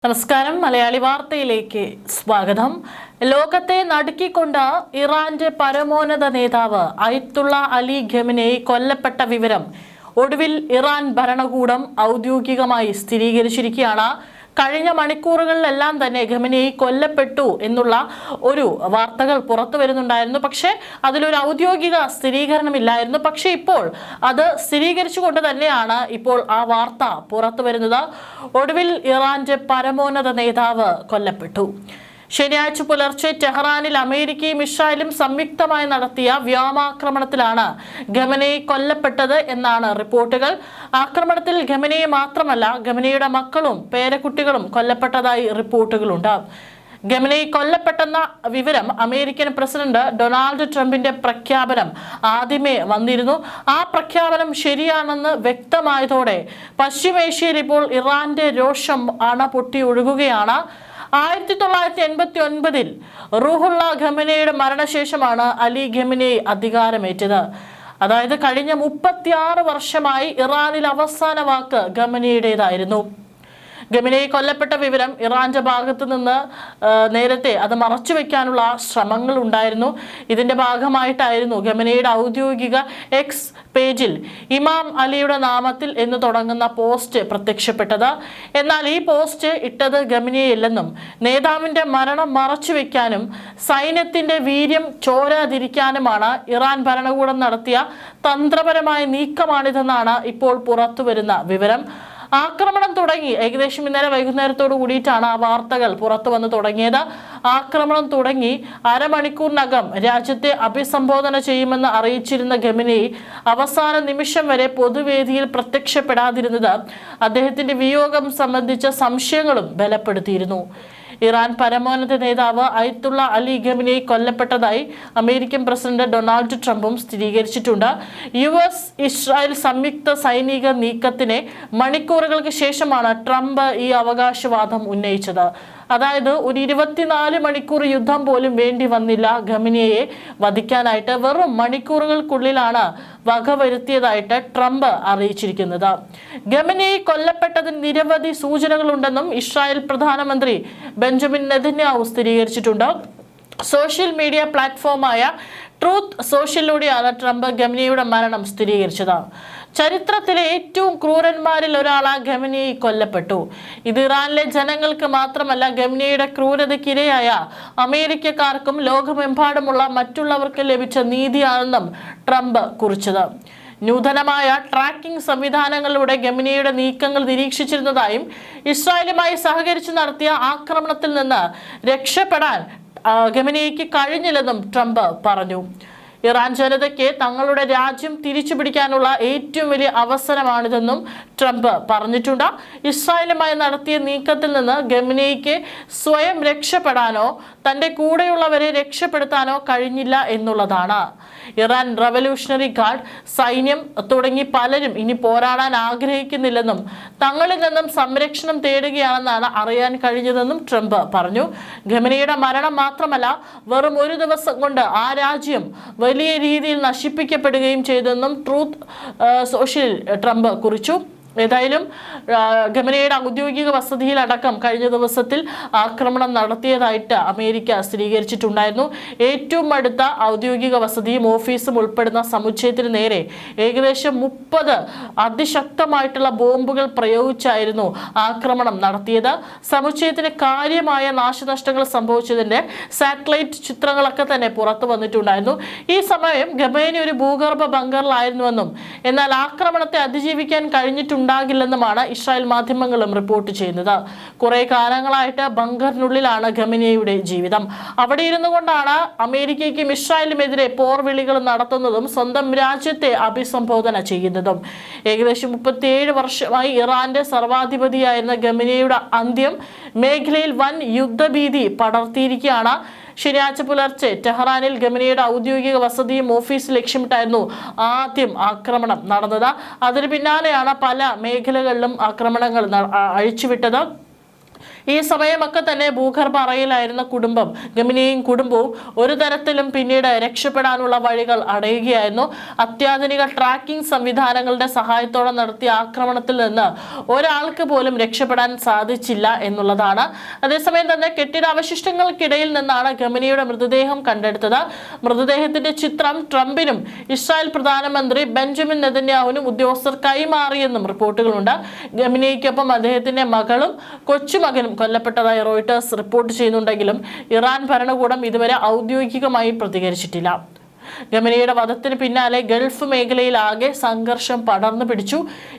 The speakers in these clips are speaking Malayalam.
നമസ്കാരം. മലയാളി വാർത്തയിലേക്ക് സ്വാഗതം. ലോകത്തെ നടുക്കിക്കൊണ്ട് ഇറാന്റെ പരമോന്നത നേതാവ് അയത്തുള്ള അലി ഖമനേയി കൊല്ലപ്പെട്ട വിവരം ഒടുവിൽ ഇറാൻ ഭരണകൂടം ഔദ്യോഗികമായി സ്ഥിരീകരിച്ചിരിക്കുകയാണ്. കഴിഞ്ഞ മണിക്കൂറുകളിലെല്ലാം തന്നെ ഖമനേയി കൊല്ലപ്പെട്ടു എന്നുള്ള ഒരു വാർത്തകൾ പുറത്തു വരുന്നുണ്ടായിരുന്നു. പക്ഷേ അതിലൊരു ഔദ്യോഗിക സ്ഥിരീകരണമില്ലായിരുന്നു. പക്ഷേ ഇപ്പോൾ അത് സ്ഥിരീകരിച്ചുകൊണ്ട് തന്നെയാണ് ഇപ്പോൾ ആ വാർത്ത പുറത്തു വരുന്നത്. ഒടുവിൽ ഇറാന്റെ പരമോന്നത നേതാവ് കൊല്ലപ്പെട്ടു. ശനിയാഴ്ച പുലർച്ചെ ടെഹ്റാനിൽ അമേരിക്കയും ഇസ്രായേലും സംയുക്തമായി നടത്തിയ വ്യോമാക്രമണത്തിലാണ് ഖമനേയി കൊല്ലപ്പെട്ടത് എന്നാണ് റിപ്പോർട്ടുകൾ. ആക്രമണത്തിൽ ഖമനേയി മാത്രമല്ല, ഖമനേയിയുടെ മക്കളും പേരക്കുട്ടികളും കൊല്ലപ്പെട്ടതായി റിപ്പോർട്ടുകളുണ്ട്. ഖമനേയി കൊല്ലപ്പെട്ടെന്ന വിവരം അമേരിക്കൻ പ്രസിഡന്റ് ഡൊണാൾഡ് ട്രംപിന്റെ പ്രഖ്യാപനം ആദ്യമേ വന്നിരുന്നു. ആ പ്രഖ്യാപനം ശരിയാണെന്ന് വ്യക്തമായതോടെ പശ്ചിമേഷ്യയിൽ ഇപ്പോൾ ഇറാന്റെ രോഷം അണ പൊട്ടി ഒഴുകുകയാണ്. 1989 റൂഹുള്ള ഖമനേയിയുടെ മരണശേഷമാണ് അലി ഖമനേയി അധികാരമേറ്റത്. അതായത് കഴിഞ്ഞ 36 വർഷമായി ഇറാനിൽ അവസാന വാക്ക് ഖമനേയുടേതായിരുന്നു. ഖമനേയി കൊല്ലപ്പെട്ട വിവരം ഇറാന്റെ ഭാഗത്തു നിന്ന് നേരത്തെ അത് മറച്ചുവെക്കാനുള്ള ശ്രമങ്ങൾ ഉണ്ടായിരുന്നു. ഇതിന്റെ ഭാഗമായിട്ടായിരുന്നു ഖമനേയിയുടെ ഔദ്യോഗിക എക്സ് പേജിൽ ഇമാം അലിയുടെ നാമത്തിൽ എന്ന് തുടങ്ങുന്ന പോസ്റ്റ് പ്രത്യക്ഷപ്പെട്ടത്. എന്നാൽ ഈ പോസ്റ്റ് ഇട്ടത് ഖമനേയിയല്ലെന്നും നേതാവിന്റെ മരണം മറച്ചുവെക്കാനും സൈന്യത്തിന്റെ വീര്യം ചോരാതിരിക്കാനുമാണ് ഇറാൻ ഭരണകൂടം നടത്തിയ തന്ത്രപരമായ നീക്കമാണിതെന്നാണ് ഇപ്പോൾ പുറത്തുവരുന്ന വിവരം. ആക്രമണം തുടങ്ങി ഏകദേശം ഇന്നലെ വൈകുന്നേരത്തോടു കൂടിയിട്ടാണ് ആ വാർത്തകൾ പുറത്തു വന്ന് തുടങ്ങിയത്. ആക്രമണം തുടങ്ങി അരമണിക്കൂറിനകം രാജ്യത്തെ അഭിസംബോധന ചെയ്യുമെന്ന് അറിയിച്ചിരുന്ന ഖമനേയി അവസാന നിമിഷം വരെ പൊതുവേദിയിൽ പ്രത്യക്ഷപ്പെടാതിരുന്നത് അദ്ദേഹത്തിന്റെ വിയോഗം സംബന്ധിച്ച സംശയങ്ങളും ബലപ്പെടുത്തിയിരുന്നു. ഇറാൻ പരമോന്നത നേതാവ് അയത്തുള്ള അലി ഖമനേയി കൊല്ലപ്പെട്ടതായി അമേരിക്കൻ പ്രസിഡന്റ് ഡൊണാൾഡ് ട്രംപും സ്ഥിരീകരിച്ചിട്ടുണ്ട്. US ഇസ്രായേൽ സംയുക്ത സൈനിക നീക്കത്തിന് മണിക്കൂറുകൾക്ക് ശേഷമാണ് ട്രംപ് ഈ അവകാശവാദം ഉന്നയിച്ചത്. അതായത് ഒരു 24 മണിക്കൂർ യുദ്ധം പോലും വേണ്ടി വന്നില്ല ഖമനേയിയെ വധിക്കാനായിട്ട്. വെറും മണിക്കൂറുകൾക്കുള്ളിലാണ് വകവരുത്തിയതായിട്ട് ട്രംപ് അറിയിച്ചിരിക്കുന്നത്. ഖമനേയി കൊല്ലപ്പെട്ടതിന് നിരവധി സൂചനകളുണ്ടെന്നും ഇസ്രായേൽ പ്രധാനമന്ത്രി ബെഞ്ചമിൻ നെതന്യാഹു സ്ഥിരീകരിച്ചിട്ടുണ്ട്. സോഷ്യൽ മീഡിയ പ്ലാറ്റ്ഫോമായ ട്രൂത്ത് സോഷ്യലിലൂടെയാണ് ട്രംപ് ഖമനേയിയുടെ മരണം സ്ഥിരീകരിച്ചത്. ചരിത്രത്തിലെ ഏറ്റവും ക്രൂരന്മാരിൽ ഒരാളാ ഖമനേയി കൊല്ലപ്പെട്ടു. ഇത് ഇറാനിലെ ജനങ്ങൾക്ക് മാത്രമല്ല, ഖമനേയിയുടെ ക്രൂരതയ്ക്കിരയായ അമേരിക്കക്കാർക്കും ലോകമെമ്പാടുമുള്ള മറ്റുള്ളവർക്ക് ലഭിച്ച നീതിയാണെന്നും ട്രംപ് കുറിച്ചത്. നൂതനമായ ട്രാക്കിംഗ് സംവിധാനങ്ങളിലൂടെ ഖമനേയിയുടെ നീക്കങ്ങൾ നിരീക്ഷിച്ചിരുന്നതായും ഇസ്രായേലുമായി സഹകരിച്ച് നടത്തിയ ആക്രമണത്തിൽ നിന്ന് രക്ഷപ്പെടാൻ ഖമനേയിക്ക് കഴിഞ്ഞില്ലെന്നും ട്രംപ് പറഞ്ഞു. ഇറാൻ ജനതയ്ക്ക് തങ്ങളുടെ രാജ്യം തിരിച്ചു പിടിക്കാനുള്ള ഏറ്റവും വലിയ അവസരമാണിതെന്നും ട്രംപ് പറഞ്ഞിട്ടുണ്ട്. ഇസ്രായേലുമായി നടത്തിയ നീക്കത്തിൽ നിന്ന് ഖമനേയിക്ക് സ്വയം രക്ഷപ്പെടാനോ തൻ്റെ കൂടെയുള്ളവരെ രക്ഷപ്പെടുത്താനോ കഴിഞ്ഞില്ല എന്നുള്ളതാണ്. ഇറാൻ റവല്യൂഷണറി ഗാർഡ്, സൈന്യം തുടങ്ങി പലരും ഇനി പോരാടാൻ ആഗ്രഹിക്കുന്നില്ലെന്നും തങ്ങളിൽ നിന്നും സംരക്ഷണം തേടുകയാണെന്നാണ് അറിയാൻ കഴിഞ്ഞതെന്നും ട്രംപ് പറഞ്ഞു. ഖമനേയിയുടെ മരണം മാത്രമല്ല, വെറും ഒരു ദിവസം കൊണ്ട് ആ രാജ്യം വലിയ രീതിയിൽ നശിപ്പിക്കപ്പെടുകയും ചെയ്തെന്നും ട്രൂത്ത് സോഷ്യൽ ട്രംപ് കുറിച്ചു. ഏതായാലും ഖമനേയിയുടെ ഔദ്യോഗിക വസതിയിലടക്കം കഴിഞ്ഞ ദിവസത്തിൽ ആക്രമണം നടത്തിയതായിട്ട് അമേരിക്ക സ്ഥിരീകരിച്ചിട്ടുണ്ടായിരുന്നു. ഏറ്റവും അടുത്ത ഔദ്യോഗിക വസതിയും ഓഫീസും ഉൾപ്പെടുന്ന സമുച്ചയത്തിന് നേരെ ഏകദേശം 30 അതിശക്തമായിട്ടുള്ള ബോംബുകൾ പ്രയോഗിച്ചായിരുന്നു ആക്രമണം നടത്തിയത്. സമുച്ചയത്തിന് കാര്യമായ നാശനഷ്ടങ്ങൾ സംഭവിച്ചതിന്റെ സാറ്റലൈറ്റ് ചിത്രങ്ങളൊക്കെ തന്നെ പുറത്തു വന്നിട്ടുണ്ടായിരുന്നു. ഈ സമയം ഖമനേയി ഒരു ഭൂഗർഭ ബങ്കറിലായിരുന്നുവെന്നും എന്നാൽ ആക്രമണത്തെ അതിജീവിക്കാൻ ഉണ്ടാകില്ലെന്നുമാണ് ഇസ്രായേൽ മാധ്യമങ്ങളും റിപ്പോർട്ട് ചെയ്യുന്നത്. കുറെ കാലങ്ങളായിട്ട് ബങ്കറിനുള്ളിലാണ് ഖമനേയിയുടെ ജീവിതം. അവിടെ ഇരുന്നു കൊണ്ടാണ് അമേരിക്കയ്ക്കും ഇസ്രായേലിനുമെതിരെ പോർവിളികൾ നടത്തുന്നതും സ്വന്തം രാജ്യത്തെ അഭിസംബോധന ചെയ്യുന്നതും. ഏകദേശം 37 വർഷമായി ഇറാന്റെ സർവാധിപതിയായിരുന്ന ഖമനേയിയുടെ അന്ത്യം മേഖലയിൽ വൻ യുദ്ധഭീതി പടർത്തിയിരിക്കുകയാണ്. ശനിയാഴ്ച പുലർച്ചെ ടെഹ്റാനിൽ ഖമനേയിയുടെ ഔദ്യോഗിക വസതിയും ഓഫീസ് ലക്ഷ്യമിട്ടായിരുന്നു ആദ്യം ആക്രമണം നടന്നത്. അതിന് പിന്നാലെയാണ് പല മേഖലകളിലും ആക്രമണങ്ങൾ അഴിച്ചുവിട്ടത്. ഈ സമയമൊക്കെ തന്നെ ഭൂഗർഭ അറയിലായിരുന്ന ഖമനേയിയും കുടുംബവും ഒരു തരത്തിലും പിന്നീട് രക്ഷപ്പെടാനുള്ള വഴികൾ അടയുകയായിരുന്നു. അത്യാധുനിക ട്രാക്കിംഗ് സംവിധാനങ്ങളുടെ സഹായത്തോടെ നടത്തിയ ആക്രമണത്തിൽ നിന്ന് ഒരാൾക്ക് പോലും രക്ഷപ്പെടാൻ സാധിച്ചില്ല എന്നുള്ളതാണ്. അതേസമയം തന്നെ കെട്ടിടാവശിഷ്ടങ്ങൾക്കിടയിൽ നിന്നാണ് ഖമനേയിയുടെ മൃതദേഹം കണ്ടെടുത്തത്. മൃതദേഹത്തിന്റെ ചിത്രം ട്രംപിനും ഇസ്രായേൽ പ്രധാനമന്ത്രി ബെഞ്ചമിൻ നെതന്യാഹുവിനും ഉദ്യോഗസ്ഥർ കൈമാറിയെന്നും റിപ്പോർട്ടുകളുണ്ട്. ഖമനേയിക്കൊപ്പം അദ്ദേഹത്തിന്റെ മകളും കൊച്ചുമകനും കൊല്ലപ്പെട്ടതായി റോയിട്ടേഴ്സ് റിപ്പോർട്ട് ചെയ്യുന്നുണ്ടെങ്കിലും ഇറാൻ ഭരണകൂടം ഇതുവരെ ഔദ്യോഗികമായി പ്രതികരിച്ചിട്ടില്ല. ഖമനേയിയുടെ വധത്തിന് പിന്നാലെ ഗൾഫ് മേഖലയിൽ ആകെ സംഘർഷം പടർന്നു പിടിച്ചു.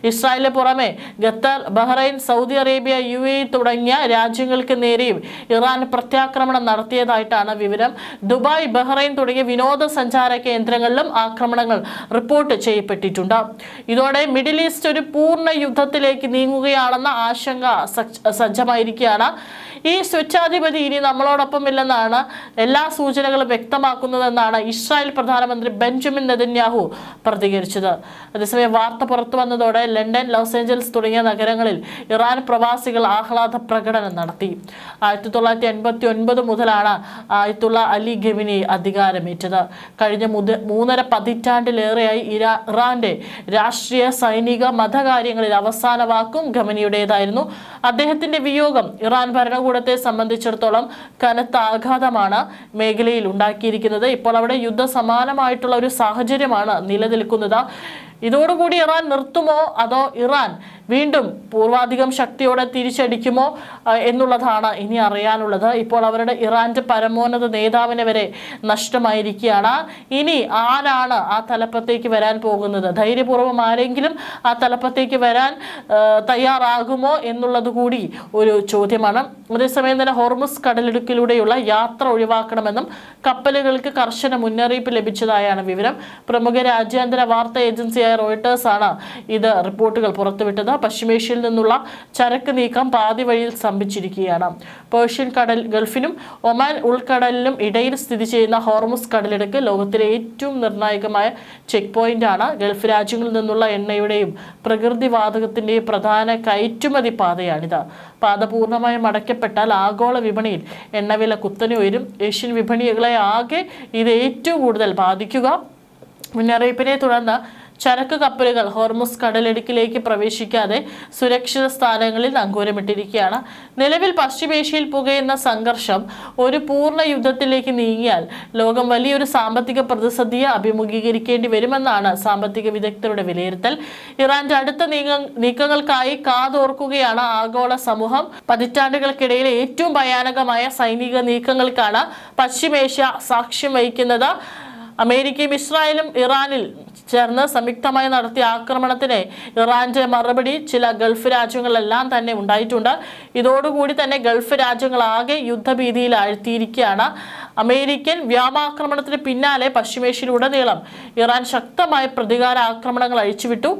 ഇസ്രായേലിന് പുറമെ Qatar, Bahrain, Saudi Arabia, UAE തുടങ്ങിയ രാജ്യങ്ങൾക്ക് നേരെയും ഇറാൻ പ്രത്യാക്രമണം നടത്തിയതായിട്ടാണ് വിവരം. ദുബായ്, ബഹ്റൈൻ തുടങ്ങിയ വിനോദസഞ്ചാര കേന്ദ്രങ്ങളിലും ആക്രമണങ്ങൾ റിപ്പോർട്ട് ചെയ്യപ്പെട്ടിട്ടുണ്ട്. ഇതോടെ മിഡിൽ ഈസ്റ്റ് ഒരു പൂർണ്ണ യുദ്ധത്തിലേക്ക് നീങ്ങുകയാണെന്ന ആശങ്ക സജ്ജമായിരിക്കുകയാണ്. ഈ സ്വേച്ഛാധിപതി ഇനി നമ്മളോടൊപ്പം ഇല്ലെന്നാണ് എല്ലാ സൂചനകളും വ്യക്തമാക്കുന്നതെന്നാണ് ഇസ്രായേൽ പ്രധാനമന്ത്രി ബെഞ്ചമിൻ നെതന്യാഹു പ്രതികരിച്ചത്. അതേസമയം വാർത്ത പുറത്തു വന്നതോടെ ലണ്ടൻ, ലോസ് ഏഞ്ചൽസ് തുടങ്ങിയ നഗരങ്ങളിൽ ഇറാൻ പ്രവാസികൾ ആഹ്ലാദ പ്രകടനം നടത്തി. 1989 മുതലാണ് ആയത്തുള്ള അലി ഖമനേയി അധികാരമേറ്റത്. കഴിഞ്ഞ 3.5 പതിറ്റാണ്ടിലേറെയായി ഇറാന്റെ രാഷ്ട്രീയ, സൈനിക, മതകാര്യങ്ങളിൽ അവസാന വാക്കും ഖമനേയിയുടേതായിരുന്നു. അദ്ദേഹത്തിന്റെ വിയോഗം ഇറാൻ ഭരണകൂടത്തെ സംബന്ധിച്ചിടത്തോളം കനത്ത ആഘാതമാണ് മേഖലയിൽ ഉണ്ടാക്കിയിരിക്കുന്നത്. ഇപ്പോൾ അവിടെ യുദ്ധസമാനമായിട്ടുള്ള ഒരു സാഹചര്യമാണ് നിലനിൽക്കുന്നത്. ഇതോടുകൂടി ഇറാൻ നിർത്തുമോ അതോ ഇറാൻ വീണ്ടും പൂർവാധികം ശക്തിയോടെ തിരിച്ചടിക്കുമോ എന്നുള്ളതാണ് ഇനി അറിയാനുള്ളത്. ഇപ്പോൾ അവരുടെ ഇറാന്റെ പരമോന്നത നേതാവിനെ വരെ നഷ്ടമായിരിക്കുകയാണ്. ഇനി ആരാണ് ആ തലപ്പത്തേക്ക് വരാൻ പോകുന്നത്? ധൈര്യപൂർവ്വം ആരെങ്കിലും ആ തലപ്പത്തേക്ക് വരാൻ തയ്യാറാകുമോ എന്നുള്ളത് കൂടി ഒരു ചോദ്യമാണ്. അതേസമയം തന്നെ ഹോർമുസ് കടലിടുക്കിലൂടെയുള്ള യാത്ര ഒഴിവാക്കണമെന്നും കപ്പലുകൾക്ക് കർശന മുന്നറിയിപ്പ് ലഭിച്ചതായാണ് വിവരം. പ്രമുഖ രാജ്യാന്തര വാർത്താ ഏജൻസിയായ റോയിട്ടേഴ്സ് ആണ് ഇത് റിപ്പോർട്ടുകൾ പുറത്തുവിട്ടത്. പശ്ചിമേഷ്യയിൽ നിന്നുള്ള ചരക്ക് നീക്കം പാതി വഴിയിൽ സ്തംഭിച്ചിരിക്കുകയാണ്. പേർഷ്യൻ ഗൾഫിനും ഒമാൻ ഉൾക്കടലിനും ഇടയിൽ സ്ഥിതി ചെയ്യുന്ന ഹോർമുസ് കടലിടുക്ക് ലോകത്തിലെ ഏറ്റവും നിർണായകമായ ചെക്ക് പോയിന്റാണ്. ഗൾഫ് രാജ്യങ്ങളിൽ നിന്നുള്ള എണ്ണയുടെയും പ്രകൃതിവാതകത്തിന്റെയും പ്രധാന കയറ്റുമതി പാതയാണിത്. പാത പൂർണ്ണമായും അടയ്ക്കപ്പെട്ടാൽ ആഗോള വിപണിയിൽ എണ്ണവില കുത്തനെ ഉയരും. ഏഷ്യൻ വിപണികളെ ആകെ ഇത് ഏറ്റവും കൂടുതൽ ബാധിക്കുക. മുന്നറിയിപ്പിനെ തുടർന്ന് ചരക്ക് കപ്പലുകൾ ഹോർമുസ് കടലിടുക്കിലേക്ക് പ്രവേശിക്കാതെ സുരക്ഷിത സ്ഥാനങ്ങളിൽ നങ്കൂരമിട്ടിരിക്കുകയാണ്. നിലവിൽ പശ്ചിമേഷ്യയിൽ പുകയുന്ന സംഘർഷം ഒരു പൂർണ്ണ യുദ്ധത്തിലേക്ക് നീങ്ങിയാൽ ലോകം വലിയൊരു സാമ്പത്തിക പ്രതിസന്ധിയെ അഭിമുഖീകരിക്കേണ്ടി വരുമെന്നാണ് സാമ്പത്തിക വിദഗ്ധരുടെ വിലയിരുത്തൽ. ഇറാന്റെ അടുത്ത നീക്കങ്ങൾക്കായി കാതോർക്കുകയാണ് ആഗോള സമൂഹം. പതിറ്റാണ്ടുകൾക്കിടയിലെ ഏറ്റവും ഭയാനകമായ സൈനിക നീക്കങ്ങൾക്കാണ് പശ്ചിമേഷ്യ സാക്ഷ്യം വഹിക്കുന്നത്. അമേരിക്കയും ഇസ്രായേലും ഇറാനിൽ ചേർന്ന് സംയുക്തമായി നടത്തിയ ആക്രമണത്തിന് ഇറാന്റെ മറുപടി ചില ഗൾഫ് രാജ്യങ്ങളിലെല്ലാം തന്നെ ഉണ്ടായിട്ടുണ്ട്. ഇതോടുകൂടി തന്നെ ഗൾഫ് രാജ്യങ്ങളാകെ യുദ്ധഭീതിയിൽ ആഴ്ത്തിയിരിക്കുകയാണ്. അമേരിക്കൻ വ്യോമാക്രമണത്തിന് പിന്നാലെ പശ്ചിമേഷ്യയിലുടനീളം ഇറാൻ ശക്തമായ പ്രതികാര ആക്രമണങ്ങൾ അഴിച്ചുവിട്ടു.